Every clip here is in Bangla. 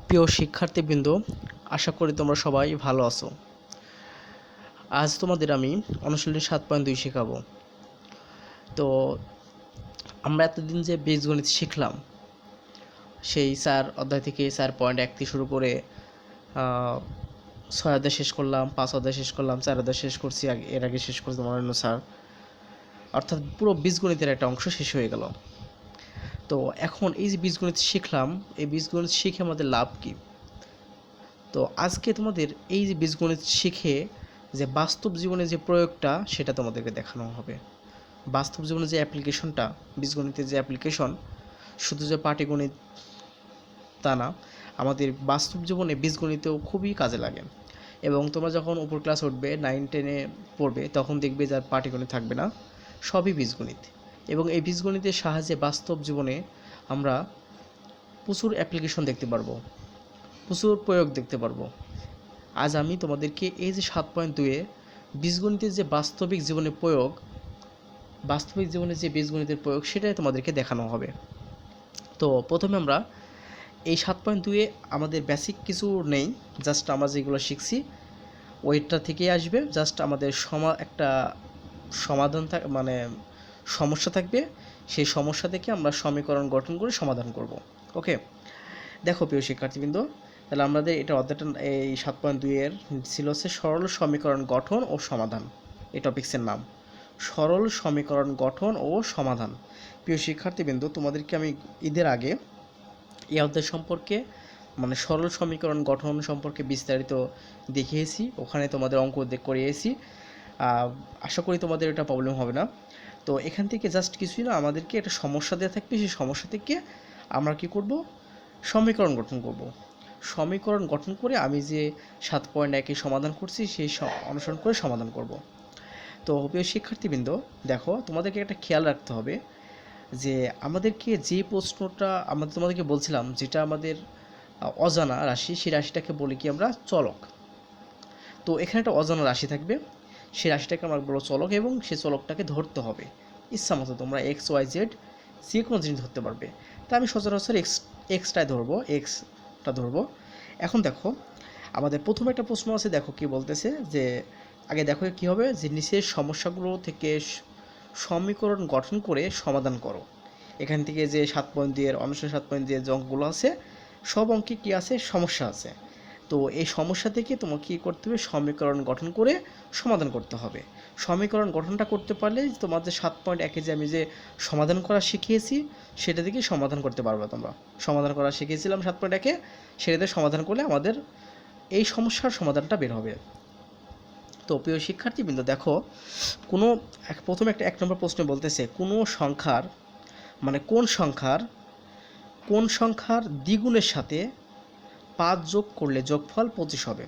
প্রিয় শিক্ষার্থীবৃন্দ, আশা করি তোমরা সবাই ভালো আছো। আজ তোমাদের আমি অনুশীলনী 7.2 শেখাবো। তো আমরা এতদিন যে বীজগণিত শিখলাম, সেই 4 অধ্যায় থেকে 4.1 থেকে শুরু করে 6 অধ্যায় শেষ করলাম, 5 অধ্যায় শেষ করলাম, 4 অধ্যায় শেষ করছি, এর আগে শেষ করছি অরণ্য স্যার। অর্থাৎ পুরো বীজগণিতের একটা অংশ শেষ হয়ে গেল। তো এখন এই যে বীজগণিত শিখলাম, এই বীজগণিত শিখে আমাদের লাভ কী? তো আজকে তোমাদের এই যে বীজগণিত শিখে যে বাস্তব জীবনে যে প্রয়োগটা, সেটা তোমাদেরকে দেখানো হবে। বাস্তব জীবনে যে অ্যাপ্লিকেশনটা, বীজগণিতের যে অ্যাপ্লিকেশন, শুধু যে পাটিগণিত তা না, আমাদের বাস্তব জীবনে বীজগণিতেও খুবই কাজে লাগে। এবং তোমরা যখন উপর ক্লাস উঠবে, 9-10-এ পড়বে, তখন দেখবে যার পাটিগণিত থাকবে না, সবই বীজগণিত। এবং এই বীজগণিতের সাহায্যে বাস্তব জীবনে আমরা প্রচুর অ্যাপ্লিকেশন দেখতে পারবো, প্রচুর প্রয়োগ দেখতে পারবো। আজ আমি তোমাদেরকে এই যে 7.2-এ বীজগণিতের যে বাস্তবিক জীবনে প্রয়োগ, বাস্তবিক জীবনে যে বীজগণিতের প্রয়োগ, সেটাই তোমাদেরকে দেখানো হবে। তো প্রথমে আমরা এই 7.2-এ আমাদের বেসিক কিছু নেই, জাস্ট আমরা যেগুলো শিখছি ওইটা থেকেই আসবে। জাস্ট আমাদের একটা সমাধান মানে সমস্যা থাকবে, সেই সমস্যা থেকে আমরা সমীকরণ গঠন করে সমাধান করব। ওকে, দেখো প্রিয় শিক্ষার্থীবৃন্দ, তাহলে আমাদের এটা অধ্যায়টা এই 7.2-এর ছিল হচ্ছে সরল সমীকরণ গঠন ও সমাধান। এই টপিক্সের নাম সরল সমীকরণ গঠন ও সমাধান। প্রিয় শিক্ষার্থীবৃন্দ, তোমাদেরকে আমি ঈদের আগে এই অধ্যায় সম্পর্কে মানে সরল সমীকরণ গঠন সম্পর্কে বিস্তারিত দেখিয়েছি, ওখানে তোমাদের অঙ্ক করিয়েছি। আশা করি তোমাদের এটা প্রবলেম হবে না। তো এখান থেকে জাস্ট কিছুই না, আমাদেরকে একটা সমস্যা দেওয়া থাকবে, সেই সমস্যা থেকে আমরা কি করব, সমীকরণ গঠন করব। সমীকরণ গঠন করে আমি যে 7.1-এ সমাধান করছি সেই অনুসরণ করে সমাধান করব। তো প্রিয় শিক্ষার্থীবৃন্দ, দেখো তোমাদেরকে একটা খেয়াল রাখতে হবে যে আমাদেরকে যে প্রশ্নটা তোমাদেরকে বলছিলাম, যেটা আমাদের অজানা রাশি, সেই রাশিটাকে বলি কি আমরা চলক। তো এখানে একটা অজানা রাশি থাকবে, সেই রাশিটাকে আমরা বলবো চলক, এবং সেই চলকটাকে ধরতে হবে ইচ্ছা মতো। তোমরা XYZ যে কোনো জিনিস ধরতে পারবে। তা আমি সচরাচর এক্সটাই ধরবো, এক্সটা ধরবো। এখন দেখো আমাদের প্রথমে একটা প্রশ্ন আছে, দেখো কি বলতেছে যে আগে দেখো কি হবে, যে নিচের সমস্যাগুলো থেকে সমীকরণ গঠন করে সমাধান করো। এখান থেকে যে 7.2-এর অনুসারে 7.2-এর যে অঙ্কগুলো আছে, সব অঙ্কে কি আছে, সমস্যা আছে। তো এই সমস্যা থেকে তোমাকে কী করতে হবে, সমীকরণ গঠন করে সমাধান করতে হবে। সমীকরণ গঠনটা করতে পারলে তোমাদের 7.1-এ যে আমি যে সমাধান করা শিখিয়েছি, সেটা থেকেই সমাধান করতে পারবে। তোমরা সমাধান করা শিখিয়েছিলাম 7.1-এ, সেটাতে সমাধান করলে আমাদের এই সমস্যার সমাধানটা বের হবে। তো প্রিয় শিক্ষার্থীবৃন্দ, দেখো প্রথমে একটা 1 নম্বর প্রশ্নে বলতেছে কোনো সংখ্যার মানে কোন সংখ্যার দ্বিগুণের সাথে 5 যোগ করলে যোগফল 25 হবে।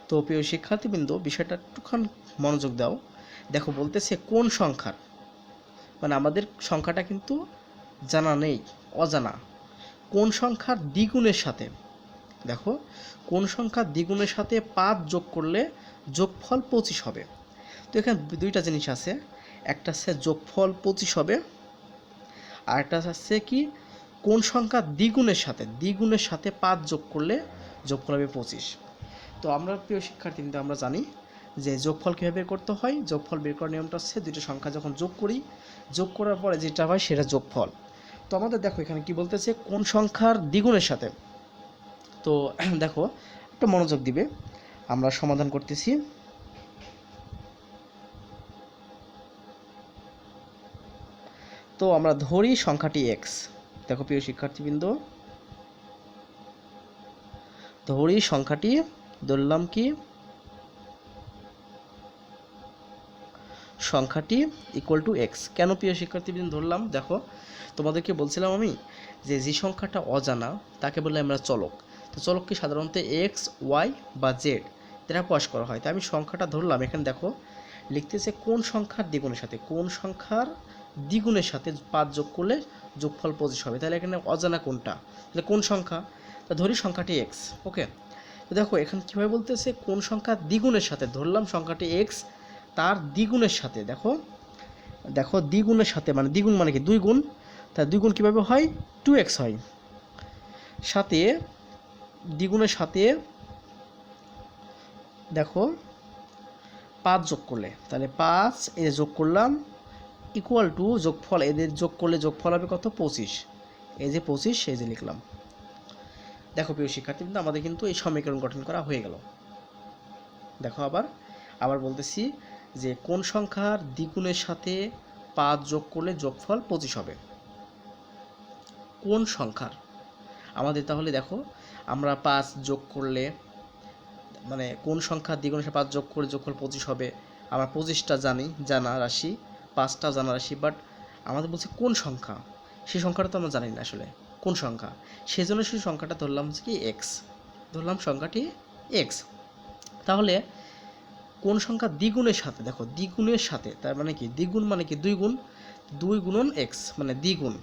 তো প্রিয় শিক্ষার্থীবৃন্দ, বিষয়টা একটুখানি মনোযোগ দাও। দেখো বলতেছে কোন সংখ্যার, মানে আমাদের সংখ্যাটা কিন্তু জানা নেই, অজানা। কোন সংখ্যার দ্বিগুণের সাথে, দেখো কোন সংখ্যার দ্বিগুণের সাথে 5 যোগ করলে যোগফল 25 হবে। তো এখানে দুইটা জিনিস আছে, একটা হচ্ছে যোগফল 25 হবে, আর একটা হচ্ছে কি কোন সংখ্যা দ্বিগুণের সাথে 5 যোগ করলে যোগফল হবে 25। তো আমরা প্রিয় শিক্ষার্থী, কিন্তু আমরা জানি যে যোগফল কীভাবে বের করতে হয়। যোগফল বের করার নিয়মটা হচ্ছে দুইটা সংখ্যা যখন যোগ করি, যোগ করার পরে যেটা হয় সেটা যোগফল। তো আমাদের দেখো এখানে কি বলতেছে, কোন সংখ্যার দ্বিগুণের সাথে। তো দেখো একটা মনোযোগ দিবে, আমরা সমাধান করতেছি। তো আমরা ধরি সংখ্যাটি এক্স। দেখো প্রিয় শিক্ষার্থীবৃন্দ, ধরি সংখ্যাটি, ধরলাম কি সংখ্যাটি ইকুয়াল টু এক্স। কেন প্রিয় শিক্ষার্থীবৃন্দ ধরলাম, দেখো তোমাদেরকে বলছিলাম আমি যে সংখ্যাটা অজানা তাকে বলে আমরা চলক। তো চলককে সাধারণত এক্স, ওয়াই বা জেড দ্বারা প্রকাশ করা হয়। তাই আমি সংখ্যাটা ধরলাম। এখানে দেখো লিখতেছে কোন সংখ্যার দ্বিগুণের সাথে, কোন সংখ্যার দ্বিগুণের সাথে 5 যোগ করলে যোগফল 25 হবে। তাহলে এখানে অজানা কোনটা, তাহলে কোন সংখ্যা, তা ধরি সংখ্যাটি এক্স। ওকে, তো দেখো এখানে কীভাবে বলতেছে, কোন সংখ্যা দ্বিগুণের সাথে, ধরলাম সংখ্যাটি এক্স, তার দ্বিগুণের সাথে, দেখো দ্বিগুণের সাথে মানে দ্বিগুণ মানে কি 2 গুণ, তার 2 গুণ কীভাবে হয়, 2x হয়, সাথে দ্বিগুণের সাথে দেখো 5 যোগ করলে, তাহলে 5 এর যোগ করলাম ইকুয়াল টু যোগফল, এদের যোগ করলে যোগফল হবে কত 25, এই যে 25 এই যে লিখলাম। দেখো প্রিয় শিক্ষার্থী, কিন্তু আমাদের কিন্তু এই সমীকরণ গঠন করা হয়ে গেল। দেখো আবার বলতেছি যে কোন সংখ্যার দ্বিগুণের সাথে 5 যোগ করলে যোগফল 25 হবে, কোন সংখ্যার আমাদের, তাহলে দেখো আমরা 5 যোগ করলে মানে কোন সংখ্যার দ্বিগুণের সাথে 5 যোগ করে যোগফল 25 হবে, আমরা 25টা জানা রাশি, 5টা জানা রাশি, বাট আমাদের বলছে কোন সংখ্যা, সেই সংখ্যাটা তো আমরা জানি না আসলে কোন সংখ্যা, সেই জন্য সেই সংখ্যাটা ধরলাম কি এক্স, ধরলাম সংখ্যাটি এক্স। তাহলে কোন সংখ্যা দ্বিগুণের সাথে, দেখো দ্বিগুণের সাথে, তার মানে কি দ্বিগুণ মানে কি 2 গুণ, 2 গুণন এক্স মানে দ্বিগুণ,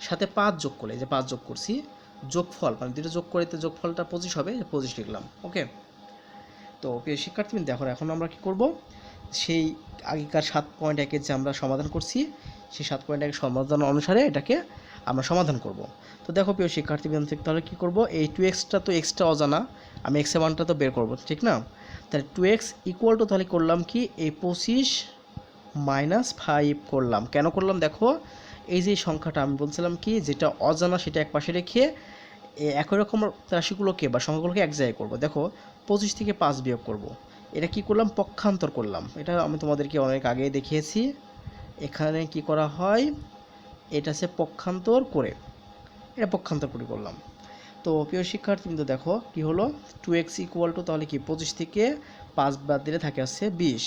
সাথে 5 যোগ করলে, এই যে 5 যোগ করছি, যোগফল মানে দুটো যোগ করে তো যোগফলটা 25 হবে, 25 লিখলাম। ওকে, তো প্রিয় শিক্ষার্থী দেখো এখন আমরা কি করব, সেই আগেকার 7.1 যে আমরা সমাধান করছি, সেই 7.1 সমাধান অনুসারে এটাকে আমরা সমাধান করব। তো দেখো প্রিয় শিক্ষার্থী তাহলে কী করব, এই 2x তো এক্সটা অজানা, আমি এক্সের মানটা তো বের করব, ঠিক না? তাহলে 2x ইকুয়াল টু তাহলে করলাম কি এই 25 -5 করলাম, কেন করলাম দেখো, এই যে সংখ্যাটা আমি বলছিলাম কি যেটা অজানা সেটা এক পাশে রেখে একই রকম রাশিগুলোকে বা সংখ্যাগুলোকে এক জায়গায় করবো। দেখো 25 থেকে 5 বিয়োগ করব, এটা কি করলাম পক্ষান্তর করলাম, এটা আমি তোমাদেরকে অনেক আগে দেখিয়েছি। এখানে কি করা হয়, এটা হচ্ছে পক্ষান্তর করে, এটা পক্ষান্তর করে করলাম। তো প্রিয় শিক্ষার্থী কিন্তু দেখো কি হলো, 2x ইকুয়াল টু তাহলে কি 25 থেকে 5 বাদ দিলে থাকে আসছে 20।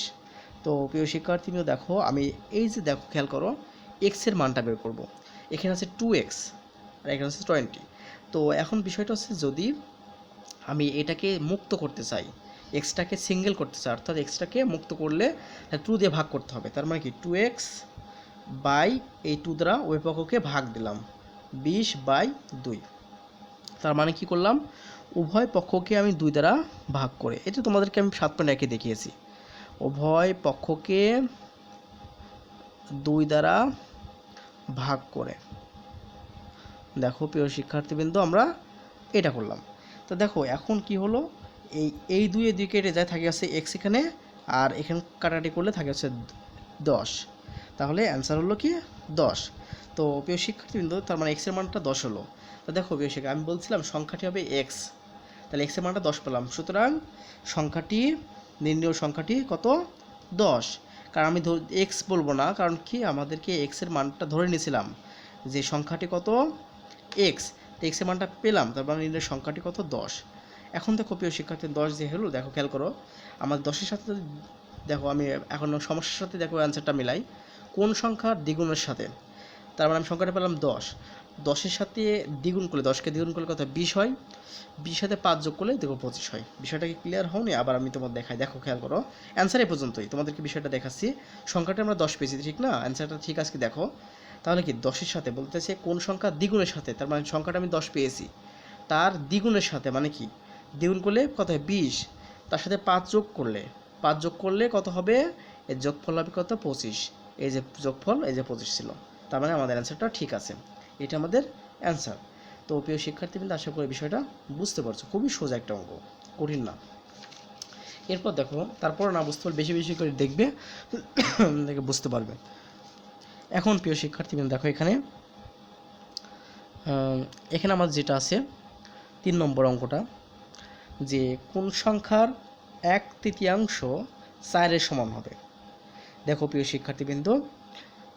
তো প্রিয় শিক্ষার্থী কিন্তু দেখো আমি এই যে দেখো খেয়াল করো, এক্সের মানটা বের করব, এখানে আছে 2x আর এখানে আছে 20। তো এখন বিষয়টা হচ্ছে যদি আমি এটাকে মুক্ত করতে চাই, এক্সটাকে সিঙ্গেল করতে চাই, অর্থাৎ এক্সটাকে মুক্ত করলে 2 দিয়ে ভাগ করতে হবে, তার মানে কি 2x বাই এই 2 দ্বারা ওই পক্ষকে ভাগ দিলাম 20/2, তার মানে কি করলাম উভয় পক্ষকে আমি 2 দ্বারা ভাগ করে, এটা তোমাদেরকে আমি 7.1 দেখিয়েছি, উভয় পক্ষকে 2 দ্বারা ভাগ করে। দেখো প্রিয় শিক্ষার্থীবৃন্দ আমরা এটা করলাম। তো দেখো এখন কি হলো, এই 2 এর 2 কেটে যায়, থাকে আছে এক্স এখানে, আর এখানে কাটাকাটি করলে থাকে আছে 10, তাহলে অ্যান্সার হলো কি 10। তো প্রিয় শিক্ষার্থীবৃন্দ তার মানে এক্সের মানটা 10 হলো। তো দেখো প্রিয় শিক্ষা আমি বলছিলাম সংখ্যাটি হবে এক্স, তাহলে এক্সের মানটা 10 পেলাম, সুতরাং সংখ্যাটি নির্ণেয় সংখ্যাটি কত 10, কারণ আমি এক্স বলবো না, কারণ কি আমাদেরকে এক্সের মানটা ধরে নিয়েছিলাম যে সংখ্যাটি কত এক্স, তো এক্সের মানটা পেলাম, তার মানে নির্ণয় সংখ্যাটি কত 10। এখন দেখো প্রিয় শিক্ষার্থী 10 যে হলো, দেখো খেয়াল করো আমার 10-এর সাথে দেখো আমি এখন সমস্যার সাথে দেখো অ্যান্সারটা মিলাই, কোন সংখ্যার দ্বিগুণের সাথে, তার মানে আমি সংখ্যাটা পেলাম 10, 10-এর সাথে দ্বিগুণ করলে 10কে দ্বিগুণ করলে কত 20 হয়, 20 সাথে 5 যোগ করলে দেখো 25 হয়। বিষয়টা কি ক্লিয়ার হয়নি? আবার আমি তোমাদের দেখাই, দেখো খেয়াল করো অ্যান্সার এই পর্যন্তই, তোমাদেরকে বিষয়টা দেখাচ্ছি, সংখ্যাটা আমরা 10 পেয়েছি ঠিক না, অ্যান্সারটা ঠিক আছে কি দেখো, তাহলে কি 10-এর সাথে বলতেছে কোন সংখ্যা দ্বিগুণের সাথে, তার মানে সংখ্যাটা আমি 10 পেয়েছি, তার দ্বিগুণের সাথে মানে কি দ্বিগুণ করলে কত হয় 20, তার সাথে 5 যোগ করলে, 5 যোগ করলে কত হবে, এর যোগফল হবে কত 25, এই যে যোগফল এই যে 25 ছিল, তার মানে আমাদের অ্যান্সারটা ঠিক আছে, এটা আমাদের অ্যান্সার। তো প্রিয় শিক্ষার্থীবৃন্দ আশা করি বিষয়টা বুঝতে পারছো, খুবই সোজা একটা অঙ্ক, কঠিন না। এরপর দেখো তারপর না বুঝতে পারলে বেশি বেশি করে দেখবে, দেখে বুঝতে পারবে। এখন প্রিয় শিক্ষার্থীবৃন্দ দেখো এখানে আমার যেটা আছে 3 নম্বর অঙ্কটা, যে কোন সংখ্যার 1/3 4-এর সমান হবে। দেখো প্রিয় শিক্ষার্থীবৃন্দ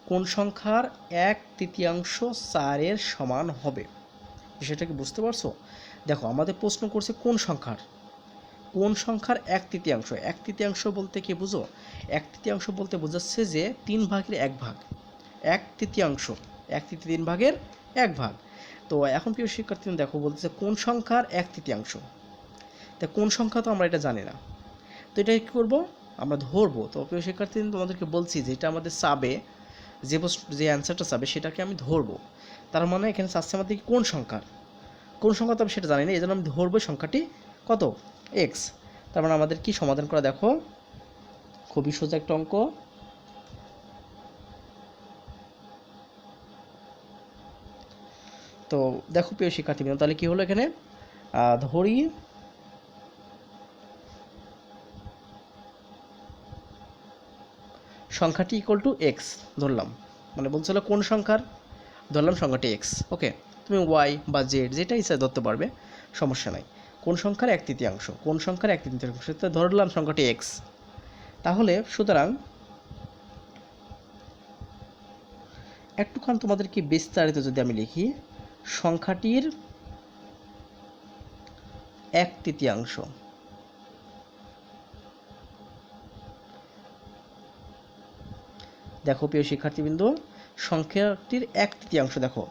কোন সংখ্যার 1/3 4-এর সমান হবে, বিষয়টা কি বুঝতে পারছো? দেখো আমাদের প্রশ্ন করছে কোন সংখ্যার 1/3, 1/3 বলতে কি বুঝো, 1/3 বলতে বোঝাচ্ছে যে 3 ভাগের 1 ভাগ, 1/3, 1/3 ভাগের 1 ভাগ। তো এখন প্রিয় শিক্ষার্থী দেখো বলতেছে কোন সংখ্যার 1/3, তা কোন সংখ্যা তো আমরা এটা জানি না, তো এটা কী করবো আমরা ধরবো। তো প্রিয় শিক্ষার্থী তোমাদেরকে বলছি যে এটা আমাদের চাবে, যে অ্যান্সারটা চাবে সেটাকে আমি ধরবো, তার মানে এখানে চাচ্ছে আমাদের কোন সংখ্যা তো আমি সেটা জানি না, এই জন্য আমি ধরবো সংখ্যাটি কত এক্স। তার মানে আমাদের কি সমাধান করা, দেখো খুবই সোজা একটা অঙ্ক। তো দেখো প্রিয় শিক্ষার্থী তাহলে কি হলো, এখানে ধরি সংখ্যাটি ইকুয়াল টু এক্স ধরলাম, মানে বলছিল কোন সংখ্যার, ধরলাম সংখ্যাটি এক্স। ওকে, তুমি ওয়াই বা জেড যেটা ইচ্ছা ধরতে পারবে, সমস্যা নাই। কোন সংখ্যার এক তৃতীয়াংশ, কোন সংখ্যার এক তৃতীয়াংশ, সেটা ধরলাম সংখ্যাটি এক্স। তাহলে সুতরাং একটুখানি তোমাদেরকে বিস্তারিত যদি আমি লিখি, সংখ্যাটির এক তৃতীয়াংশ, দেখো প্রিয় শিক্ষার্থীবৃন্দ, সংখ্যাটির এক তৃতীয়াংশ, দেখো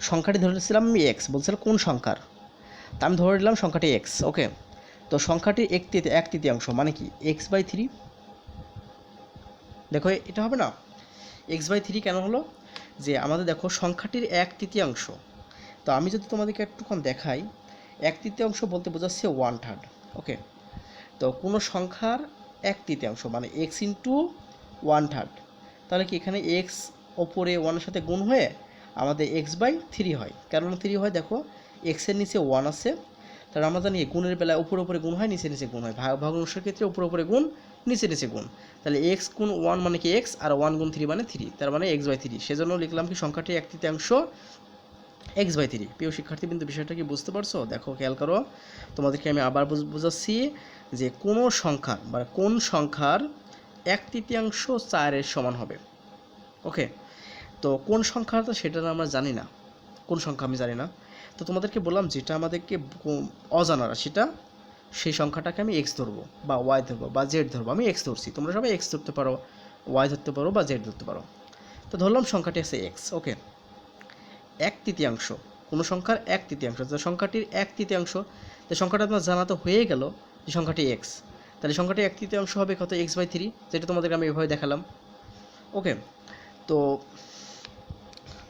সংখ্যাটি ধরেছিলাম আমি এক্স, বলছিলাম কোন সংখ্যার, তা আমি ধরে নিলাম সংখ্যাটি এক্স। ওকে, তো সংখ্যাটির এক তৃতীয়াংশ মানে কি এক্স বাই থ্রি। দেখো এটা হবে না, এক্স বাই থ্রি কেন হলো, যে আমাদের দেখো সংখ্যাটির এক তৃতীয়াংশ, তো আমি যদি তোমাদেরকে একটুক্ষণ দেখাই, এক তৃতীয়াংশ বলতে বোঝাচ্ছে ওয়ান থার্ড। ওকে, তো কোনো সংখ্যার এক তৃতীয়াংশ মানে এক্স ইন্টু ওয়ান থার্ড, তাহলে কি এখানে এক্স ওপরে ওয়ানের সাথে গুণ হয়ে আমাদের এক্স বাই থ্রি হয়। কেন থ্রি হয়, দেখো এক্সের নিচে ওয়ান আছে, তাহলে আমরা জানি গুণের বেলায় উপরে উপরে গুণ হয়, নিচে নিচে গুণ হয়, ভগ্নাংশের ক্ষেত্রে উপরে উপরে গুণ, নিচে নিচে গুণ। তাহলে এক্স গুণ ওয়ান মানে কি এক্স, আর ওয়ান গুণ থ্রি মানে থ্রি, তার মানে এক্স বাই থ্রি। সেজন্য লিখলাম কি সংখ্যাটি এক তৃতীয়াংশ এক্স বাই থ্রি। প্রিয় শিক্ষার্থী কিন্তু বিষয়টা কি বুঝতে পারছো? দেখো খেয়াল করো, তোমাদেরকে আমি আবার বোঝাচ্ছি যে কোনো সংখ্যা বা কোন সংখ্যার এক তৃতীয়াংশ চারের সমান হবে। ওকে, তো কোন সংখ্যাটা সেটা আমরা জানি না, কোন সংখ্যা আমি জানি না। তো তোমাদেরকে বললাম যেটা আমাদেরকে অজানারা, সেটা সেই সংখ্যাটাকে আমি এক্স ধরবো বা ওয়াই ধরবো বা জেড ধরবো। আমি এক্স ধরছি, তোমরা সবাই এক্স ধরতে পারো, ওয়াই ধরতে পারো বা জেড ধরতে পারো। তো ধরলাম সংখ্যাটি আছে এক্স। ওকে, এক তৃতীয়াংশ, কোনো সংখ্যার এক তৃতীয়াংশ, তো সংখ্যাটির এক তৃতীয়াংশ, তো সংখ্যাটা তোমার জানাতে হয়ে গেল যে সংখ্যাটি এক্স, তাহলে সংখ্যাটি এক তৃতীয়াংশ হবে কত, এক্স বাই থ্রি, যেটা তোমাদেরকে আমি এভাবে দেখালাম। ওকে, তো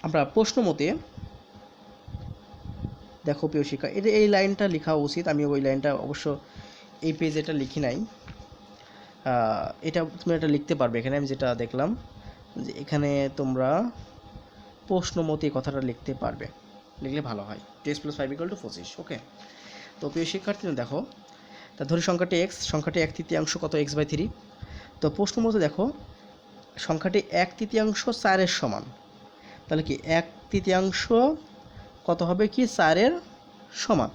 আমরা প্রশ্ন মতে দেখো প্রিয় শিক্ষা, এই লাইনটা লেখা উচিত, আমি ওই লাইনটা অবশ্য এই পেজে এটা লিখি নাই, এটা তুমি এটা লিখতে পারবে এখানে। আমি যেটা দেখলাম যে এখানে তোমরা প্রশ্ন মতে এই কথাটা লিখতে পারবে, লিখলে ভালো হয়, 2x+5 = 25। ওকে, তো প্রিয় শিক্ষার্থী দেখো, তা ধরি সংখ্যাটি এক্স, সংখ্যাটি এক তৃতীয়াংশ কত, এক্স বাই থ্রি। তো প্রশ্ন মতে দেখো সংখ্যাটি এক তৃতীয়াংশ চারের সমান, তাহলে কি এক তৃতীয়াংশ কত হবে কি চারের সমান।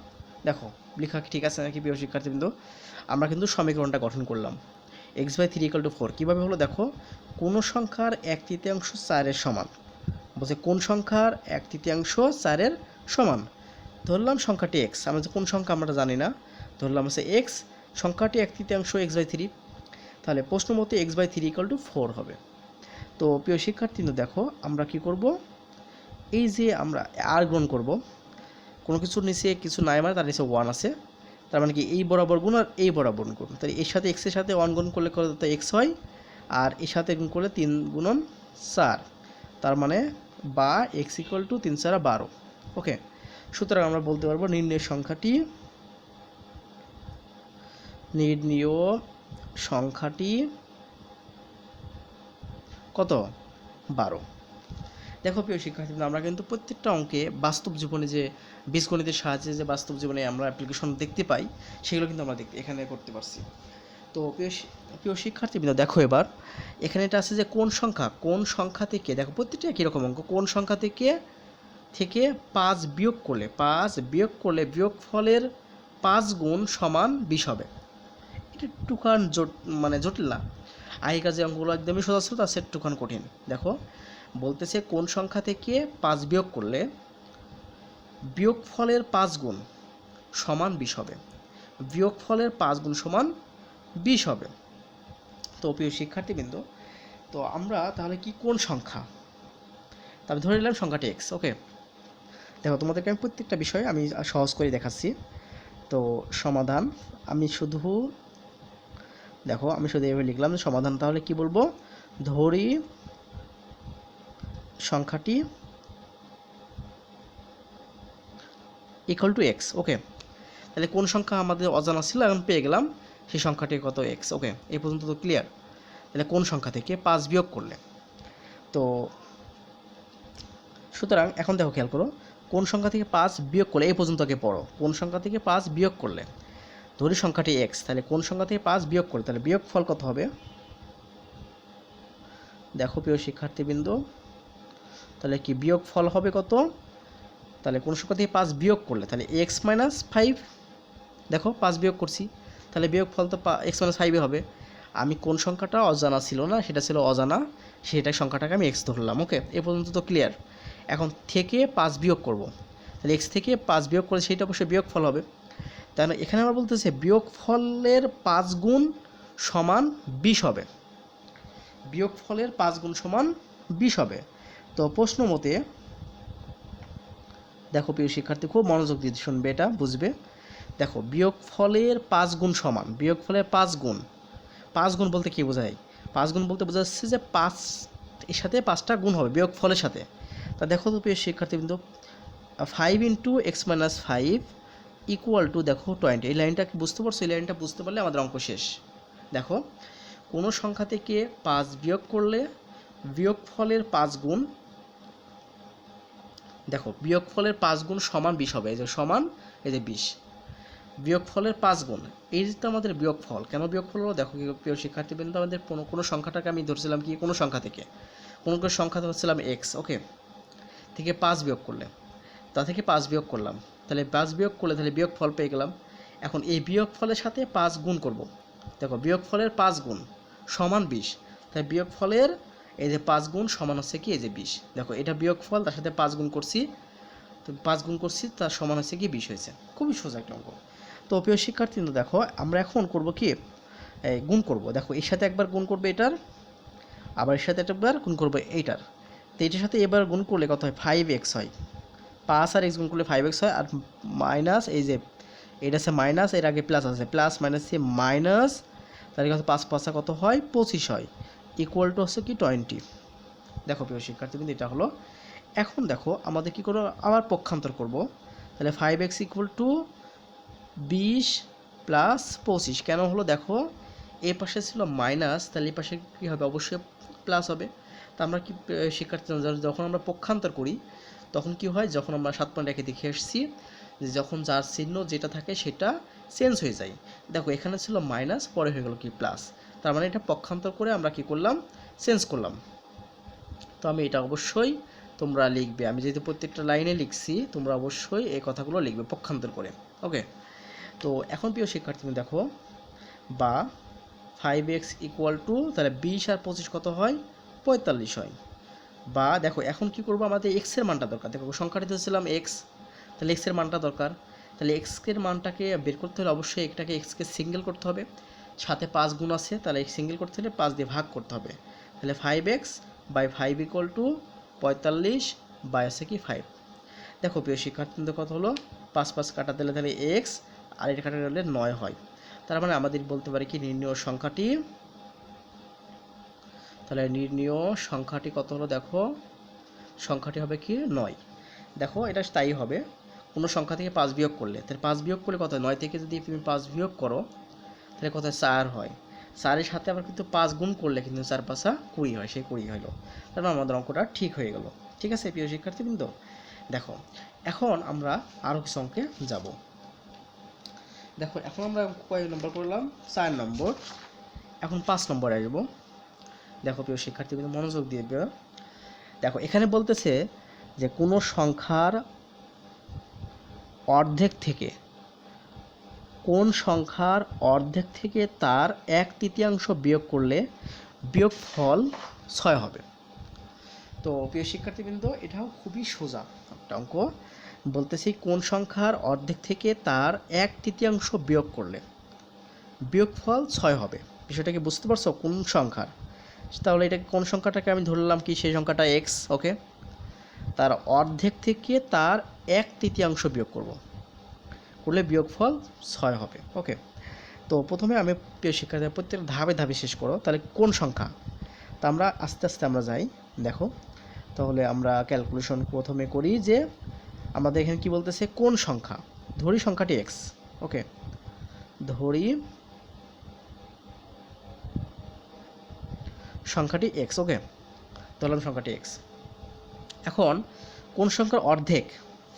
দেখো লেখা ঠিক আছে নাকি প্রিয় শিক্ষার্থীবৃন্দ? আমরা কিন্তু সমীকরণটা গঠন করলাম, x by three equal to 4 কীভাবে হলো, দেখো কোনো সংখ্যার এক তৃতীয়াংশ চারের সমান, বলছে কোন সংখ্যার এক তৃতীয়াংশ চারের সমান, ধরলাম সংখ্যাটি এক্স, আমরা যে কোন সংখ্যা আমরা জানি না, ধরলাম হচ্ছে এক্স, সংখ্যাটি এক তৃতীয়াংশ এক্স বাই থ্রি, তাহলে প্রশ্ন মতে x by three equal to 4 হবে। তো প্রিয় শিক্ষার্থী দেখো আমরা কি করব, এই যে আমরা আর গ্রহণ করব, কোনো কিছুর নিচে কিছু নাই মানে তার নিচে ওয়ান আছে, তার মানে কি এই বরাবর গুণ আর এই বরাবর গুণ, তাহলে এর সাথে এক্সের সাথে ওয়ান গুণ করলে কত এক্স হয়, আর এর সাথে গুণ করলে 3 গুণন 4, তার মানে বা এক্স ইকুয়াল টু 3 4 12। ওকে, সুতরাং আমরা বলতে পারবো নির্ণয় সংখ্যাটি কত, 12। দেখো প্রিয় শিক্ষার্থী, আমরা কিন্তু প্রত্যেকটা অঙ্কে বাস্তব জীবনে যে বীজগণিতের সাহায্যে যে বাস্তব জীবনে আমরা অ্যাপ্লিকেশন দেখতে পাই, সেগুলো কিন্তু আমরা এখানে করতে পারছি। তো প্রিয় শিক্ষার্থীবৃন্দ দেখো এবার এখানে এটা আছে যে কোন সংখ্যা থেকে, দেখো প্রত্যেকটা একই রকম অঙ্ক, কোন সংখ্যা থেকে 5 বিয়োগ করলে বিয়োগফলের 5 গুণ সমান 20 হবে। এটা একটুখান মানে জটিল না, আগেকার যে অঙ্কগুলো একদমই সোজা ছিল, তার একটুখান কঠিন। দেখো বলতেছে কোন সংখ্যা থেকে 5 বিয়োগ করলে বিয়োগফলের 5 গুণ সমান 20 হবে, বিয়োগফলের 5 গুণ সমান 20 হবে। তো প্রিয় শিক্ষার্থীবৃন্দ, তো আমরা তাহলে কি কোন সংখ্যা, তবে ধরে নিলাম সংখ্যাটি এক্স। ওকে, দেখো তোমাদেরকে আমি প্রত্যেকটা বিষয় আমি সহজ করে দেখাচ্ছি। তো সমাধান আমি শুধু এভাবে লিখলাম যে সমাধান, তাহলে কি বলবো, ধরি সংখ্যাটি ইকুয়াল টু এক্স। ওকে, তাহলে কোন সংখ্যা আমাদের অজানা ছিল, এখন পেয়ে গেলাম সেই সংখ্যাটি কত, এক্স। ওকে, এই পর্যন্ত তো ক্লিয়ার। তাহলে কোন সংখ্যা থেকে 5 বিয়োগ করলে, তো সুতরাং এখন দেখো খেয়াল করো, কোন সংখ্যা থেকে 5 বিয়োগ করলে এই পর্যন্ত আগে পড়ো, কোন সংখ্যা থেকে 5 বিয়োগ করলে, ধরি সংখ্যাটি x, তাহলে কোন সংখ্যা থেকে 5 বিয়োগ করলে, তাহলে বিয়োগ ফল কত হবে? দেখো প্রিয় শিক্ষার্থীবৃন্দ, তাহলে কি বিয়োগ ফল হবে কত? তাহলে কোন সংখ্যা থেকে 5 বিয়োগ করলে, তাহলে x - 5, দেখো 5 বিয়োগ করছি, তাহলে বিয়োগ ফল তো x - 5 হবে। আমি কোন সংখ্যাটা অজানা ছিল না, সেটা ছিল অজানা, সেটা সংখ্যাটাকে আমি x ধরলাম। ওকে, এ পর্যন্ত তো ক্লিয়ার। এখন থেকে 5 বিয়োগ করব, তাহলে x থেকে 5 বিয়োগ করে সেটা অবশ্যই বিয়োগ ফল হবে। তাহলে এখানে আমরা বলতেছে বিয়োগ ফলের 5 গুণ সমান 20 হবে, বিয়োগ ফলের 5 গুণ সমান 20 হবে। তো প্রশ্ন মতে দেখো প্রিয় শিক্ষার্থী, খুব মনোযোগ দিয়ে শুনবে, এটা বুঝবে। দেখো বিয়োগ ফলের 5 গুণ সমান, বিয়োগ ফলের 5 গুণ, 5 গুণ বলতে কী বোঝায়? 5 গুণ বলতে বোঝা যাচ্ছে যে 5 এর সাথে 5টা গুণ হবে বিয়োগ ফলের সাথে। তা দেখো তো প্রিয় শিক্ষার্থীবৃন্দ, 5 × x - 5 = দেখো 20। এই লাইনটা কি বুঝতে পারছো? এই লাইনটা বুঝতে পারলে আমাদের অঙ্ক শেষ। দেখো কোনো সংখ্যা থেকে 5 বিয়োগ করলে বিয়োগ ফলের 5 গুণ, দেখো বিয়োগ ফলের 5 গুণ সমান 20 হবে, এই যে সমান, এই যে 20, বিয়োগ ফলের 5 গুণ, এই যে আমাদের বিয়োগ ফল। কেন বিয়োগ ফল হলো? দেখো প্রিয় শিক্ষার্থীবৃন্দ, আমাদের কোনো সংখ্যাটাকে আমি ধরছিলাম কি, কোনো সংখ্যা থেকে, কোনো সংখ্যা ধরছিলাম x, ওকে, থেকে 5 বিয়োগ করলে, তা থেকে 5 বিয়োগ করলাম, তাহলে 5 বিয়োগ করলে তাহলে বিয়োগ ফল পেয়ে গেলাম। এখন এই বিয়োগ ফলের সাথে 5 গুণ করব, দেখো বিয়োগ ফলের 5 গুণ সমান 20, তাই বিয়োগ ফলের এই যে 5 গুণ সমান হচ্ছে কি, এই যে 20। দেখো এটা বিয়োগ ফল, তার সাথে 5 গুণ করছি, তো 5 গুণ করছি, তার সমান হচ্ছে কি 20 হয়েছে। খুবই সোজা একটা অঙ্ক। তো প্রিয় শিক্ষার্থী, দেখো আমরা এখন করব কি, গুণ করব। দেখো এর সাথে একবার গুণ করবে এটার, আবার এর সাথে একবার গুণ করবে এইটার। তো এটার সাথে এবার গুণ করলে কত হয়? 5x হয়। 5 আর x গুণ করলে 5x হয়, আর মাইনাস এই যে এটা আছে মাইনাস, এর আগে প্লাস আছে, প্লাস মাইনাস দিয়ে মাইনাস, তার কত 5 5 কত হয়? 25 হয়, ইকুয়াল টু হচ্ছে কি 20। দেখো প্রিয় শিক্ষার্থীবৃন্দ, এটা হলো। এখন দেখো আমাদের কি করব, আবার পক্ষান্তর করব। তাহলে 5x = 20 প্লাস 25 কেন হলো? দেখো এই পাশে ছিল মাইনাস, তাহলে এই পাশে কী হবে? অবশ্যই প্লাস হবে। তা আমরা কি শিক্ষার্থী, যখন আমরা পক্ষান্তর করি তখন কি হয়? যখন আমরা 7 পয়েন্ট রেখে দেখে এসেছি যে যখন যার চিহ্ন যেটা থাকে সেটা চেঞ্জ হয়ে যায়। দেখো এখানে ছিল মাইনাস, পরে হয়ে গেল কি প্লাস, তার মানে এটা পক্ষান্তর করে আমরা কি করলাম? চেঞ্জ করলাম। তো আমি এটা অবশ্যই তোমরা লিখবে, আমি যেহেতু প্রত্যেকটা লাইনে লিখছি, তোমরা অবশ্যই এই কথাগুলো লিখবে পক্ষান্তর করে। ওকে, তো এখন প্রিয় শিক্ষার্থী দেখো, বা 5x = তাহলে 20 আর 25 কত হয়? 45 হয়। বা দেখো এখন কি করব, আমাদের x এর মানটা দরকার। দেখো সংখ্যাটি দিয়েছিলাম x, তাহলে x এর মানটা দরকার। তাহলে x এর মানটাকে বের করতে হলে অবশ্যই এটাকে x কে সিঙ্গেল করতে হবে, সাথে 5 গুণ আছে, তাহলে সিঙ্গেল করতে হলে 5 দিয়ে ভাগ করতে হবে। তাহলে 5x / 5 = 45 বাই আছে কি 5। দেখো প্রিয় শিক্ষার্থীদের কত হলো? 5 5 কাটা দিলে তাহলে x, আর এটা কাটা দিলে 9 হয়। তার মানে আমাদের বলতে পারি কি, নির্ণেয় সংখ্যাটি, তাহলে নির্ণেয় সংখ্যাটি কত হলো? দেখো সংখ্যাটি হবে কি 9। দেখো এটা তাই হবে, কোনো সংখ্যা থেকে 5 বিয়োগ করলে, তাহলে 5 বিয়োগ করলে কত হয়? 9 থেকে যদি তুমি 5 বিয়োগ করো তাহলে কত হয়? 4 হয়। 4-এর সাথে আবার কিন্তু 5 গুণ করলে কিন্তু 4 5 20 হয়, সেই 20 হলো। তার মানে আমাদের অঙ্কটা ঠিক হয়ে গেল। ঠিক আছে প্রিয় শিক্ষার্থীবৃন্দ, দেখো এখন আমরা আরও কিছু অঙ্কে যাব। দেখো এখন আমরা কয় নম্বর করলাম? 4 নম্বর। এখন 5 নম্বরে আসব। দেখো প্রিয় শিক্ষার্থীবৃন্দ মনোযোগ দিয়ে, দেখো এখানে বলতেছে যে কোনো সংখ্যার অর্ধেক থেকে, কোন সংখ্যার অর্ধেক থেকে তার 1/3 বিয়োগ করলে বিয়োগফল 6 হবে। তো প্রিয় শিক্ষার্থীবৃন্দ, এটাও খুবই সোজা একটা অঙ্ক। বলতেছি কোন সংখ্যার অর্ধেক থেকে তার 1/3 বিয়োগ করলে বিয়োগফল 6 হবে। বিষয়টা কি বুঝতে পারছো? কোন সংখ্যার, তাহলে এটা কোন সংখ্যাটাকে আমি ধরলাম কি, সেই সংখ্যাটা x, ওকে, তার অর্ধেক থেকে তার 1/3 বিয়োগ করব, করলে বিয়োগফল 6 হবে। ওকে, তো প্রথমে আমি প্রিয় শিক্ষার্থী প্রত্যেক ধাপে ধাপে শেষ করো। তাহলে কোন সংখ্যা, তা আমরা আস্তে আস্তে আমরা যাই। দেখো তাহলে আমরা ক্যালকুলেশন প্রথমে করি যে আমাদের এখানে কি বলতেছে, কোন সংখ্যা, ধরি সংখ্যাটি x, ওকে, ধরি সংখ্যাটি x, ওকে, ধরলাম সংখ্যাটি x। এখন কোন সংখ্যার অর্ধেক,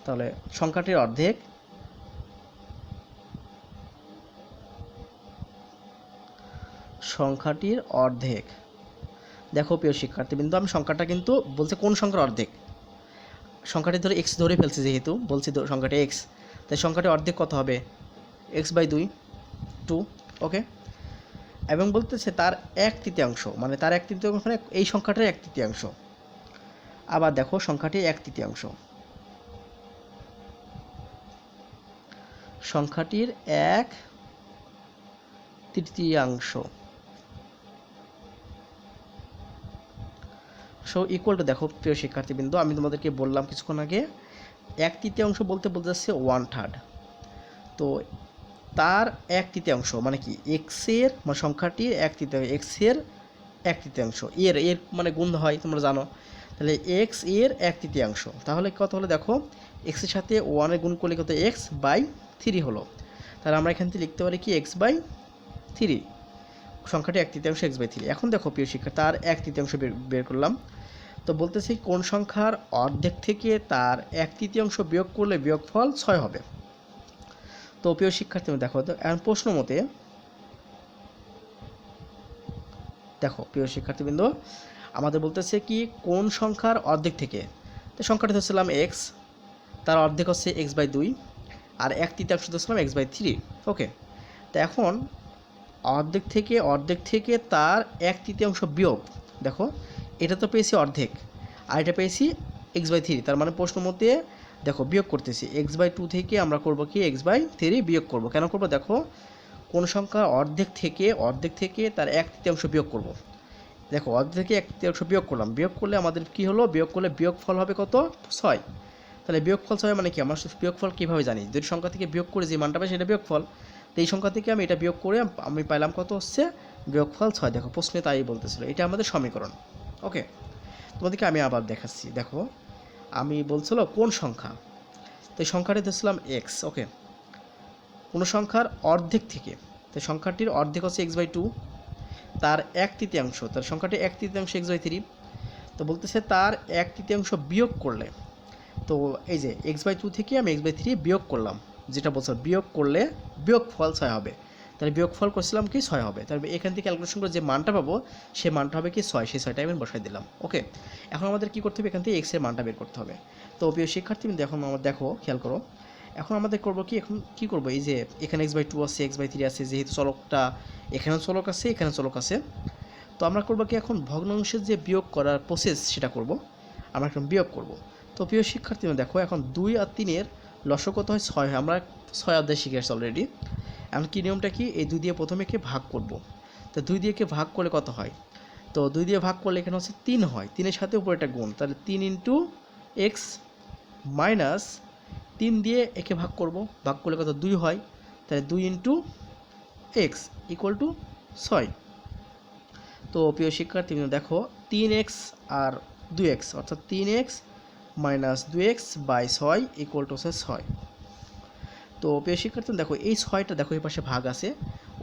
তাহলে সংখ্যাটির অর্ধেক দেখো প্রিয় শিক্ষার্থীবৃন্দ, আমি সংখ্যাটা কিন্তু বলছে কোন সংখ্যার অর্ধেক, সংখ্যাটি ধরে এক্স ধরে ফেলছি, যেহেতু বলছি সংখ্যাটি এক্স, তাই সংখ্যাটি অর্ধেক কত হবে, x/2 2। ওকে, এবং বলতেছে তার 1/3, মানে তার 1/3 মানে এই সংখ্যাটার 1/3। আবার দেখো সংখ্যাটির 1/3, সংখ্যাটির 1/3 সো ইকুয়াল টু, দেখো প্রিয় শিক্ষার্থীবৃন্দ, আমি তোমাদেরকে বললাম কিছুক্ষণ আগে 1/3 বলতে বোঝাচ্ছে 1/3। তো তার 1/3 মানে কি, এক্সের মানে সংখ্যাটির 1/3, এক্সের 1/3, এর মানে গুণ হয় তোমরা জানো, তাহলে এক্স এর 1/3। তাহলে কত হলো দেখো, এক্সের সাথে 1 গুণ করলে কত, x/3 হলো। তাহলে আমরা এখান থেকে লিখতে পারি কি x/3, সংখ্যাটি 1/3 x/3। এখন দেখো প্রিয় শিক্ষা, তার 1/3 বের করলাম। তো বলতেছি কোন সংখ্যার অর্ধেক থেকে তার 1/3 বিয়োগ করলে বিয়োগফল 6 হবে। তো প্রিয় শিক্ষার্থী দেখো, তো এখন প্রশ্ন মতে দেখো প্রিয় শিক্ষার্থীবৃন্দ, আমাদের বলতেছে কি কোন সংখ্যার অর্ধেক থেকে, তো সংখ্যাটি ধরছিলাম এক্স, তার অর্ধেক হচ্ছে x/2, আর 1/3 ধরছিলাম x/3। ওকে, তো এখন অর্ধেক থেকে তার 1/3 বিয়োগ, দেখো এটা তো পেয়েছি অর্ধেক, আর এটা পেয়েছি x/3, তার মানে প্রশ্ন মতে দেখো বিয়োগ করতেছি, x/2 থেকে আমরা করব কি x/3 বিয়োগ করব। কেন করব, দেখো কোন সংখ্যা অর্ধেক থেকে তার 1/3 বিয়োগ করব। দেখো অর্ধেক থেকে 1/3 বিয়োগ করলাম, বিয়োগ করলে আমাদের কি হলো, বিয়োগ করলে বিয়োগফল হবে কত, 6। তাহলে বিয়োগফল 6 মানে কি, আমরা বিয়োগফল কীভাবে জানি, দুই সংখ্যা থেকে বিয়োগ করে যে মানটা পাই সেটা বিয়োগফল। তো এই সংখ্যা থেকে আমি এটা বিয়োগ করে আমি পাইলাম কত হচ্ছে, বিয়োগফল 6। দেখো প্রশ্নে তাই বলতেছিল, এটা আমাদের সমীকরণ। ওকে, তোমাদেরকে আমি আবার দেখাচ্ছি। দেখো আমি বলছিল কোন সংখ্যা, তো এই সংখ্যাটি ধরছিলাম এক্স। ওকে, কোনো সংখ্যার অর্ধেক থেকে, তো সংখ্যাটির অর্ধেক হচ্ছে x/2, তার 1/3, তার সংখ্যাটি 1/3 x/3। তো বলতেছে তার 1/3 বিয়োগ করলে, তো এই যে x/2 থেকে আমি x/3 বিয়োগ করলাম, যেটা বলছে বিয়োগ করলে বিয়োগফল 6 হবে। তাহলে বিয়োগফল করছিলাম কি 6 হবে, তাহলে এখান থেকে ক্যালকুলেশন করে যে মানটা পাবো সে মানটা হবে কি 6, সেই 6টাই আমি বসাই দিলাম। ওকে, এখন আমাদের কি করতে হবে, এখান থেকে x এর মানটা বের করতে হবে। তো প্রিয় শিক্ষার্থী এখন আমার দেখো খেয়াল করো, এখন আমাদের করবো কি, এখন কি করবো, এই যে এখানে x/2 আছে, x/3 আছে, যেহেতু চলকটা এখানেও চলক আছে এখানে চলক আছে, তো আমরা করবো কি, এখন ভগ্নাংশের যে বিয়োগ করার প্রসেস সেটা করব, আমরা এখন বিয়োগ করব। তো প্রিয় শিক্ষার্থী দেখো, এখন 2 আর 3-এর লসক কত হয়, 6 হয়। আমরা 6 অধ্যায় শিখে আসছি অলরেডি। এখন কি নিয়মটা কি, এই 2 দিয়ে প্রথমে কে ভাগ করব। তো 2 দিয়ে কে ভাগ করলে কত হয়, তো 2 দিয়ে ভাগ করলে এখানে হচ্ছে 3 হয়, 3-এর সাথে উপরে একটা গুণ, তাহলে 3 × x মাইনাস 3 দিয়ে একে ভাগ করব, ভাগ করলে কত 2 হয়, তাহলে 2 × x ইকুয়াল টু 6। তো প্রিয় শিক্ষার্থী দেখো 3x আর 2x, অর্থাৎ 3x minus 2x/6 equal to হচ্ছে 6। তো প্রিয় শিক্ষার্থী দেখো এই 6টা দেখো এই পাশে ভাগ আছে,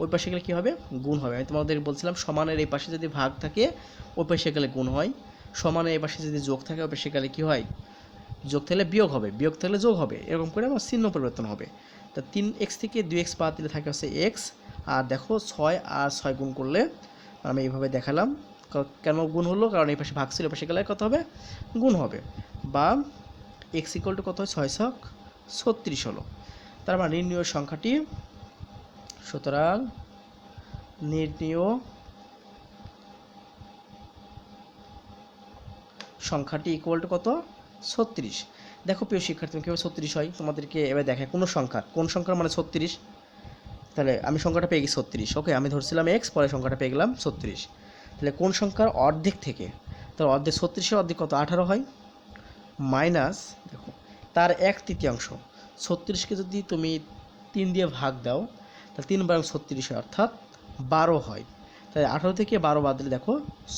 ওই পাশে গেলে কী হবে, গুণ হবে। আমি তোমাদের বলছিলাম সমানের এই পাশে যদি ভাগ থাকে ওই পাশে গেলে গুণ হয়, সমানের এই পাশে যদি যোগ থাকে ওই পাশে গেলে কী হয়, যোগ থাকলে বিয়োগ হবে, বিয়োগ থাকলে যোগ হবে, এরকম করে আমার চিহ্ন পরিবর্তন হবে। তা 3x থেকে 2x বাদ দিলে থাকে হচ্ছে x, আর দেখো 6 আর 6 গুণ করলে আমি এইভাবে দেখালাম, কেন গুণ হলো, কারণ এই পাশে ভাগ ছিল, এই পাশে গেলে কত হবে, গুণ হবে, বা x ইকুয়াল টু কত হয়, 6 × 36 হলো। তার মানে নির্ণীয় সংখ্যাটি, সুতরাং নির্ণীয় সংখ্যাটি ইকুয়াল টু কত, 36। দেখো প্রিয় শিক্ষার্থী কীভাবে 36 হয় তোমাদেরকে এবার দেখায়, কোন সংখ্যার মানে 36, তাহলে আমি সংখ্যাটা পেয়ে গেছি 36। ওকে, আমি ধরছিলাম x, পরে সংখ্যাটা পেয়ে গেলাম 36। তাহলে কোন সংখ্যার অর্ধেক থেকে, তার অর্ধেক 36-এর অর্ধেক কত, 18 হয়, মাইনাস দেখো তার 1/3, 36কে যদি তুমি 3 দিয়ে ভাগ দাও তাহলে 3 × 36 হয়, অর্থাৎ 12 হয়। তাই 18 থেকে 12 বাদ দিলে দেখো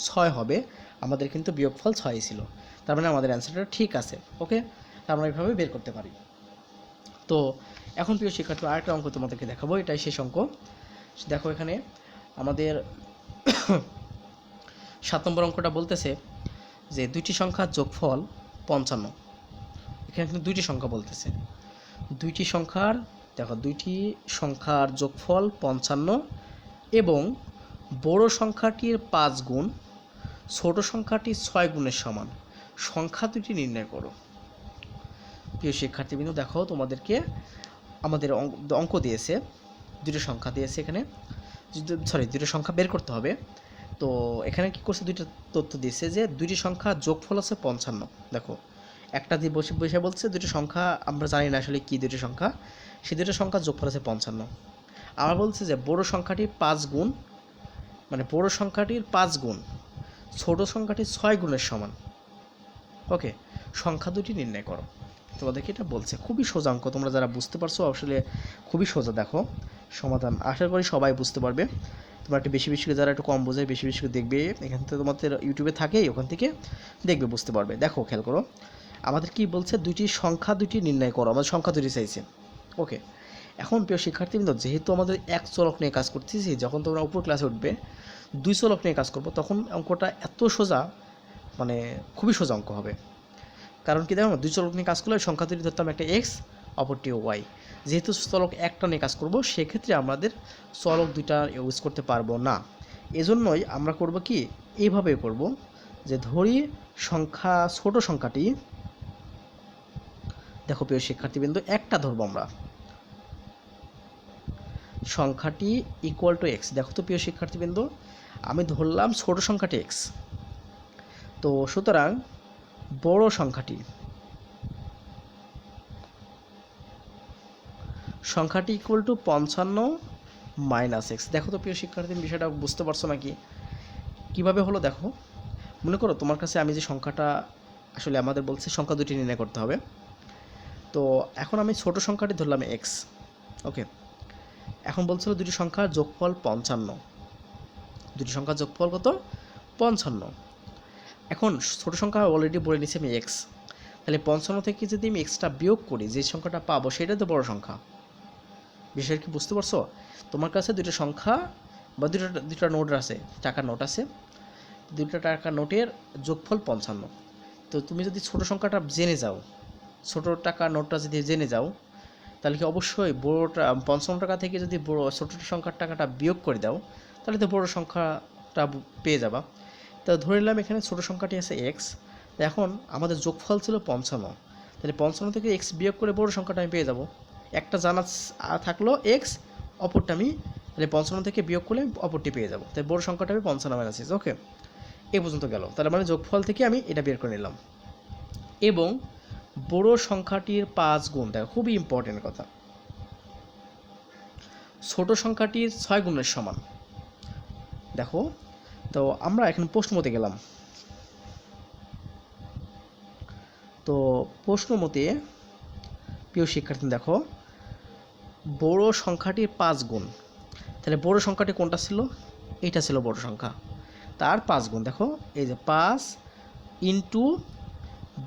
6 হবে, আমাদের কিন্তু বিয়োগফল 6 ছিল, তার মানে আমাদের অ্যান্সারটা ঠিক আছে। ওকে, আমরা এইভাবে বের করতে পারি। তো এখন প্রিয় শিক্ষার্থী আরেকটা অঙ্ক তোমাদেরকে দেখাবো, এটাই শেষ অঙ্ক। দেখো এখানে আমাদের 7 নম্বর অঙ্কটা বলতেছে যে দুইটি সংখ্যার যোগফল 55, এখানে কিন্তু দুইটি সংখ্যা বলতেছে, দুইটি সংখ্যার দেখো, দুইটি সংখ্যার যোগফল 55 এবং বড় সংখ্যাটির 5 গুণ ছোট সংখ্যাটি 6 গুণের সমান, সংখ্যা দুটি নির্ণয় করো। প্রিয় শিক্ষার্থীবৃন্দ, দেখো তোমাদেরকে আমাদের অঙ্ক দিয়েছে, দুটো সংখ্যা দিয়েছে এখানে, দুটো সংখ্যা বের করতে হবে। তো এখানে কি করছে, দুইটা তথ্য দিয়েছে যে দুইটি সংখ্যা যোগফল আছে 55। দেখো একটা দিয়ে বসে বসে বলছে দুটো সংখ্যা আমরা জানি না আসলে কি দুটো সংখ্যা, সেই দুটো সংখ্যা যোগফল আছে 55। আবার বলছে যে বড় সংখ্যাটির 5 গুণ, মানে বড় সংখ্যাটির 5 গুণ ছোট সংখ্যাটির 6 গুণের সমান। ওকে, সংখ্যা দুটি নির্ণয় করো। তোমাদেরকে এটা বলছে, খুবই সোজা অঙ্ক, তোমরা যারা বুঝতে পারছো আসলে খুবই সোজা। দেখো সমাধান আশা করি সবাই বুঝতে পারবে। তোমরা একটু বেশি বেশি করে, যারা একটু কম বোঝে বেশি বেশি করে দেখবে, এখান থেকে তোমাদের ইউটিউবে থাকেই, ওখান থেকে দেখবে, বুঝতে পারবে। দেখো খেয়াল করো, আমাদের কি বলছে, দুটি সংখ্যা দুটি নির্ণয় করো, আমাদের সংখ্যা দুটি চাইছে। ওকে, এখন প্রিয় শিক্ষার্থীবৃন্দ, যেহেতু আমাদের এক চলক নিয়ে কাজ করতেছি, যখন তোমরা উপর ক্লাসে উঠবে 2 চলক নিয়ে কাজ করবো, তখন অঙ্কটা এত সোজা, মানে খুবই সোজা অঙ্ক হবে। কারণ কি দেখো, 2 চলক নিয়ে কাজ করলে সংখ্যা দুটি ধরতাম, একটা এক্স অপরটি ওয়াই। যেহেতু চলক একটা নিয়ে কাজ করব, সেক্ষেত্রে আমাদের চলক দুইটা ইউজ করতে পারবো না। এজন্যই আমরা করব কি, এইভাবে করব যে ধরি সংখ্যা, ছোট সংখ্যাটি, দেখো প্রিয় শিক্ষার্থীবৃন্দ, একটা ধরবো আমরা, সংখ্যাটি ইকুয়াল টু এক্স। দেখো তো প্রিয় শিক্ষার্থীবৃন্দ, আমি ধরলাম ছোট সংখ্যাটি এক্স, তো সুতরাং বড় সংখ্যাটি ইকুয়াল টু 55 মাইনাস এক্স। দেখো তো প্রিয় শিক্ষার্থী, বিষয়টা বুঝতে পারছো নাকি, কিভাবে হলো? দেখো, মনে করো তোমার কাছে আমি যে সংখ্যাটা, আসলে আমাদের বলছে সংখ্যা দুটি নির্ণয় করতে হবে, তো এখন আমি ছোট সংখ্যাটি ধরলাম এক্স। ওকে, এখন বলছিল দুটি সংখ্যার যোগফল 55, দুটি সংখ্যার যোগফল কত? 55। এখন ছোট সংখ্যা অলরেডি বলে নিচ্ছি আমি এক্স, তাহলে 55 থেকে যদি আমি এক্সটা বিয়োগ করি, যে সংখ্যাটা পাবো সেটা তো বড় সংখ্যা। বিষয় কি বুঝতে পারছো? তোমার কাছে দুটো সংখ্যা বা দুটা নোট আছে, টাকার নোট আছে, দুটো টাকার নোটের যোগফল 55। তো তুমি যদি ছোট সংখ্যাটা জেনে যাও, ছোট টাকার নোটটা যদি জেনে যাও, তাহলে কি অবশ্যই বড়টা 55 টাকা থেকে যদি বড় ছোট সংখ্যার টাকাটা বিয়োগ করে দাও, তাহলে তো বড় সংখ্যাটা পেয়ে যাবা। তো ধরে নিলাম এখানে ছোট সংখ্যাটি আছে এক্স, এখন আমাদের যোগফল ছিল 55, তাহলে 55 থেকে এক্স বিয়োগ করে বড় সংখ্যাটা আমি পেয়ে যাব। একটা জানা থাকলো এক্স, অপরটা আমি, তাহলে 55 থেকে বিয়োগ করলে অপরটি পেয়ে যাব, তাই বড় সংখ্যাটা আমি 55 মাইনাস এক্স। ওকে, এই পর্যন্ত গেল, তাহলে মানে যোগফল থেকে আমি এটা বের করে নিলাম। এবং বড় সংখ্যাটির 5 গুণ, দেখো খুবই ইম্পর্টেন্ট কথা, ছোট সংখ্যাটির 6 গুণের সমান। দেখো, তো আমরা এখন প্রশ্ন মতে গেলাম, তো প্রশ্ন মতে প্রিয় শিক্ষার্থী, দেখো বড় সংখ্যাটির 5 গুণ, তাহলে বড় সংখ্যাটি কোনটা ছিল? এইটা ছিল বড় সংখ্যা, তার 5 গুণ। দেখো এই যে 5 ইন্টু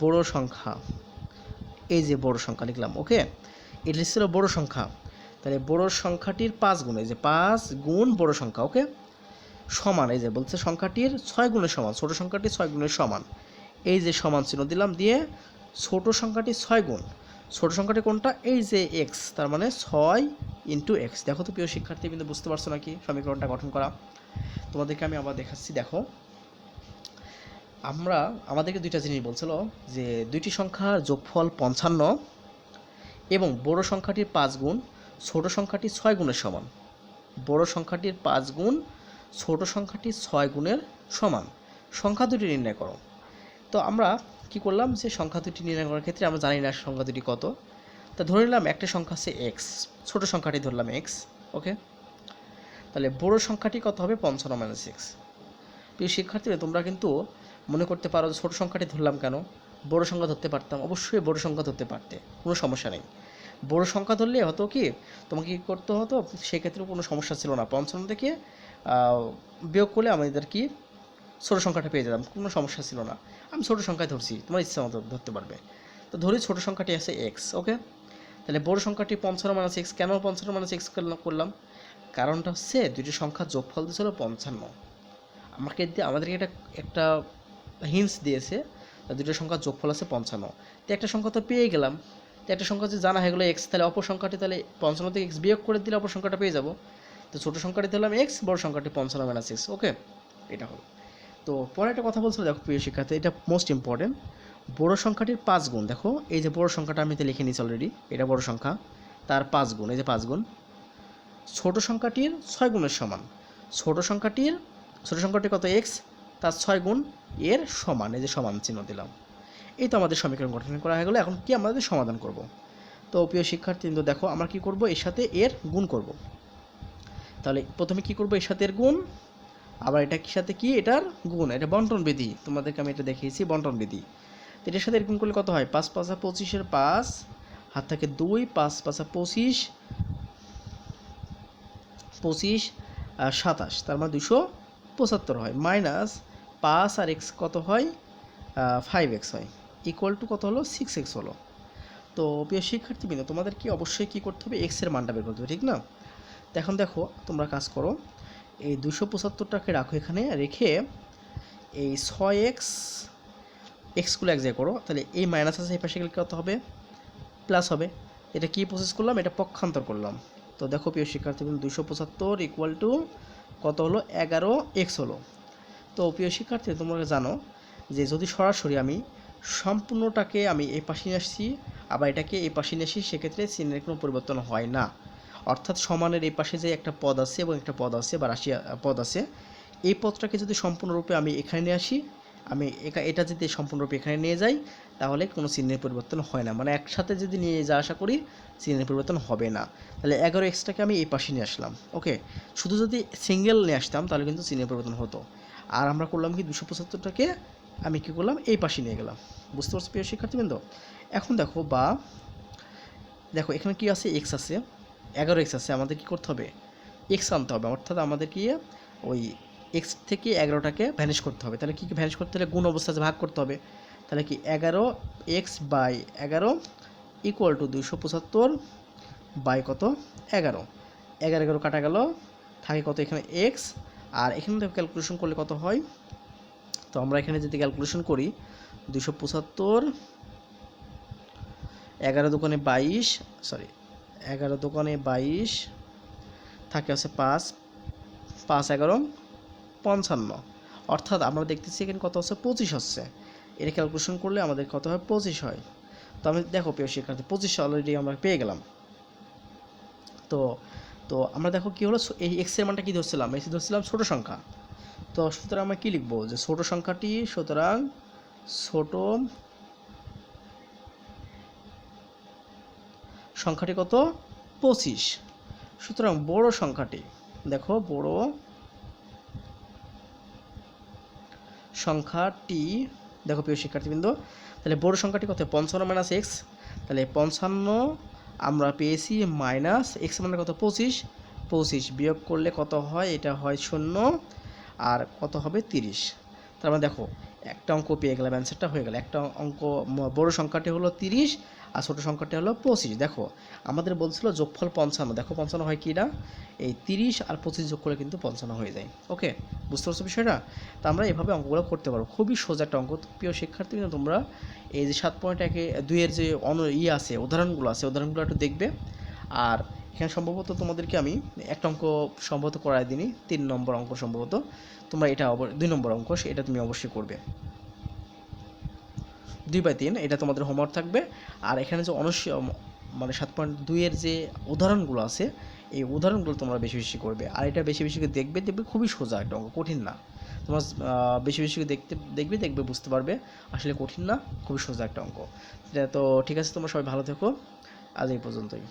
বড় সংখ্যা, এই যে বড় সংখ্যা লিখলাম। ওকে, এটা ছিল বড় সংখ্যা, তাহলে বড় সংখ্যাটির 5 গুণ, এই যে 5 গুণ বড় সংখ্যা। ওকে, সমান, এই যে বলছে সংখ্যাটির 6 গুণের সমান, ছোট সংখ্যাটি 6 গুণের সমান, এই যে সমান চিহ্ন দিলাম, দিয়ে ছোট সংখ্যাটি 6 গুণ, ছোট সংখ্যাটি কোনটা? এই যে এক্স, তার মানে 6 ইন্টু এক্স। দেখো তো প্রিয় শিক্ষার্থী, কিন্তু বুঝতে পারছো নাকি সমীকরণটা গঠন করা? তোমাদেরকে আমি আবার দেখাচ্ছি। দেখো, আমাদেরকে দুইটা জিনিস বলছিল, যে দুইটি সংখ্যার যোগফল 55 এবং বড় সংখ্যাটির 5 গুণ ছোট সংখ্যাটি 6 গুণের সমান, বড় সংখ্যাটির 5 গুণ ছোট সংখ্যাটি 6 গুণের সমান, সংখ্যা দুটি নির্ণয় করো। তো আমরা কি করলাম, যে সংখ্যা দুটি নির্ণয় করার ক্ষেত্রে আমরা জানি না সংখ্যা দুটি কত, তা ধরে নিলাম একটা সংখ্যা আছে এক্স, ছোট সংখ্যাটি ধরলাম এক্স। ওকে, তাহলে বড় সংখ্যাটি কত হবে? 55 মাইনাস এক্স। প্রিয় শিক্ষার্থীরা, তোমরা কিন্তু মনে করতে পারো যে ছোট সংখ্যাটি ধরলাম কেন, বড় সংখ্যা ধরতে পারতাম, অবশ্যই বড় সংখ্যা ধরতে পারতে, কোনো সমস্যা নেই। বড় সংখ্যা ধরলে হতো কি, তোমাকে কী করতে হতো, সেক্ষেত্রে কোনো সমস্যা ছিল না, 55 থেকে বিয়োগ করলে আমাদের কি ছোটো সংখ্যাটা পেয়ে যেতাম, কোনো সমস্যা ছিল না। আমি ছোটো সংখ্যায় ধরছি, তোমার ইচ্ছা মতো ধরতে পারবে। তো ধরি ছোটো সংখ্যাটি আছে এক্স। ওকে, তাহলে বড় সংখ্যাটি 55 মাইনাস এক্স। কেন 55 মাইনাস এক্স করলাম? কারণটা হচ্ছে দুটি সংখ্যার যোগফল ছিল 55। আমাদেরকে একটা হিন্টস দিয়েছে, দুটো সংখ্যার যোগফল আছে 55। তো একটা সংখ্যা তো পেয়ে গেলাম, তো একটা সংখ্যা যে জানা হয়ে গেলো এক্স, তাহলে অপর সংখ্যাটি তাহলে 55 থেকে এক্স বিয়োগ করে দিলে অপর সংখ্যাটা পেয়ে যাব। তো ছোটো সংখ্যাটি দিলাম এক্স, বড় সংখ্যাটি 55 মাইনাস এক্স। ওকে, এটা হলো। তো পরে একটা কথা বলছিল, দেখো প্রিয় শিক্ষার্থী, এটা মোস্ট ইম্পর্টেন্ট। বড় সংখ্যাটির 5 গুণ, দেখো এই যে বড় সংখ্যাটা আমি তো লিখে নিয়েছি অলরেডি, এটা বড় সংখ্যা, তার 5 গুণ, এই যে 5 গুণ ছোট সংখ্যাটির 6 গুণের সমান। ছোট সংখ্যাটি কত এক্স, তার 6 গুণ এর সমান, এই যে সমান চিহ্ন দিলাম। এই তো আমাদের সমীকরণ গঠন করা হয়ে গেলো। এখন কি আমাদের সমাধান করব। তো প্রিয় শিক্ষার্থী কিন্তু দেখো আমরা কি করব, এর সাথে এর গুণ করব। তাহলে প্রথমে কি করব, এর সাথে এর গুণ, আবার এটা কি সাথে কি, এটার গুণ, এটা বন্টন বিধি, তোমাদেরকে আমি এটা দেখিয়েছি বন্টন বিধি। তো এটার সাথে এর গুণ করলে কত হয়, 5 5 25 5 হাত থেকে 2, 5 5 25 25 আর 27, তার মানে 275 হয়, মাইনাস 5 আর এক্স কত হয়, 5x হয়, ইকুয়াল টু কত হলো, 6x হলো। তো প্রিয় শিক্ষার্থীবৃন্দ, তোমাদের কি অবশ্যই কী করতে হবে, এক্সের মানটা বের করতে হবে, ঠিক না? তো এখন দেখো তোমরা কাজ করো, এই 275টাকে রাখো এখানে, রেখে এই 6x এক্সগুলো এক জায়গায় করো, তাহলে এই মাইনাস আছে এই পাশে গেলে কত হবে, প্লাস হবে। এটা কি প্রসেস করলাম, এটা পক্ষান্তর করলাম। তো দেখো প্রিয় শিক্ষার্থীবৃন্দ, 275 ইকুয়াল টু কত হলো, 11x হলো। তো প্রিয় শিক্ষার্থী, তোমরা জানো যে যদি সরাসরি আমি সম্পূর্ণটাকে আমি এই পাশে নিয়ে আসছি, আবার এটাকে এই পাশে নিয়ে আসি, সেক্ষেত্রে চিহ্নের কোনো পরিবর্তন হয় না। অর্থাৎ সমানের এই পাশে যে একটা পদ আছে এবং একটা পদ আছে বা রাশি পদ আছে, এই পদটাকে যদি সম্পূর্ণরূপে আমি এখানে নিয়ে আসি, আমি এটা যদি সম্পূর্ণরূপে এখানে নিয়ে যাই, তাহলে কোনো চিহ্নের পরিবর্তন হয় না। মানে একসাথে যদি নিয়ে যা আশা করি চিহ্নের পরিবর্তন হবে না। তাহলে 11xটাকে আমি এই পাশে নিয়ে আসলাম। ওকে, শুধু যদি সিঙ্গেল নিয়ে আসতাম তাহলে কিন্তু চিহ্নের পরিবর্তন হতো। আর আমরা করলাম কি, 275টাকে আমি কী করলাম, এই পাশে নিয়ে গেলাম। বুঝতে পারছো প্রিয় শিক্ষার্থীবৃন্দ? এখন দেখো দেখো এখানে কি আছে, এক্স আছে, 11x আছে, আমাদের কি করতে হবে, এক্স আনতে হবে। অর্থাৎ আমাদের কি ওই এক্স থেকে 11টাকে ভ্যানিশ করতে হবে। তাহলে কী ভ্যানিশ করতে হলে গুণ অবস্থায় ভাগ করতে হবে। তাহলে কি 11x by 11 equal to 275 by কত, 11 11 কাটা গেল, থাকে কত এখানে এক্স, আর এখানে থেকে ক্যালকুলেশন করলে কত হয়। তো আমরা এখানে যদি ক্যালকুলেশন করি, 275 11 দোকানে 22, সরি 11 দোকানে 22 থাকে হচ্ছে 5 5 11 55, অর্থাৎ আমরা দেখতেছি এখানে কত হচ্ছে, 25 হচ্ছে। এটা ক্যালকুলেশন করলে আমাদের কত হয়, 25 হয়। তো আমি দেখো প্রিয় শিক্ষার্থী, 25 অলরেডি আমরা পেয়ে গেলাম। তো তো আমরা দেখো কী হলো, এই এক্সের মানটা কী ধরছিলাম, এক্স ধরছিলাম ছোট সংখ্যা। তো সুতরাং আমরা কী লিখবো, যে ছোট সংখ্যাটি, সুতরাং ছোট সংখ্যাটি কত, 25। সুতরাং বড় সংখ্যাটি, দেখো বড় সংখ্যাটি, দেখো প্রিয় শিক্ষার্থীবৃন্দ, তাহলে বড় সংখ্যাটি কত, 55 মাইনাস এক্স, তাহলে 55 আমরা পেয়েছি, মাইনাস এক্স মানে কত, 25 25 বিয়োগ করলে কত হয়, এটা হয় 0, আর কত হবে 30। তার মানে দেখো একটা অঙ্ক পেয়ে গেলাম, অ্যান্সারটা হয়ে গেল। একটা অঙ্ক, বড় সংখ্যাটি হলো 30 আর ছোটো সংখ্যাটি হলো 25। দেখো আমাদের বলছিল যোগফল 55, দেখো 55 হয় কি না, এই 30 আর 25 যোগ করে কিন্তু 55 হয়ে যায়। ওকে, বুঝতে পারছো বিষয়টা? তো আমরা এভাবে অঙ্কগুলো করতে পারবো, খুবই সোজা একটা অঙ্ক। প্রিয় শিক্ষার্থী, তোমরা এই যে 7.1-2 যে আছে উদাহরণগুলো আছে, উদাহরণগুলো একটু দেখবে। আর এখানে সম্ভবত তোমাদেরকে আমি একটা অঙ্ক সম্ভবত করাই দিই, 3 নম্বর অঙ্ক সম্ভবত, তোমরা এটা 2 নম্বর অঙ্ক, এটা তুমি অবশ্যই করবে, 2/3 এটা তোমাদের হোমওয়ার্ক থাকবে। আর এখানে যে মানে 7.2 যে উদাহরণগুলো আছে, এই উদাহরণগুলো তোমরা বেশি বেশি করবে। আর এটা বেশি বেশি করে দেখবে, খুবই সোজা একটা অঙ্ক, কঠিন না। তোমরা বেশি বেশি করে দেখবে বুঝতে পারবে আসলে কঠিন না, খুবই সোজা একটা অঙ্ক। তো ঠিক আছে, তোমরা সবাই ভালো থেকো, আজ এই পর্যন্তই।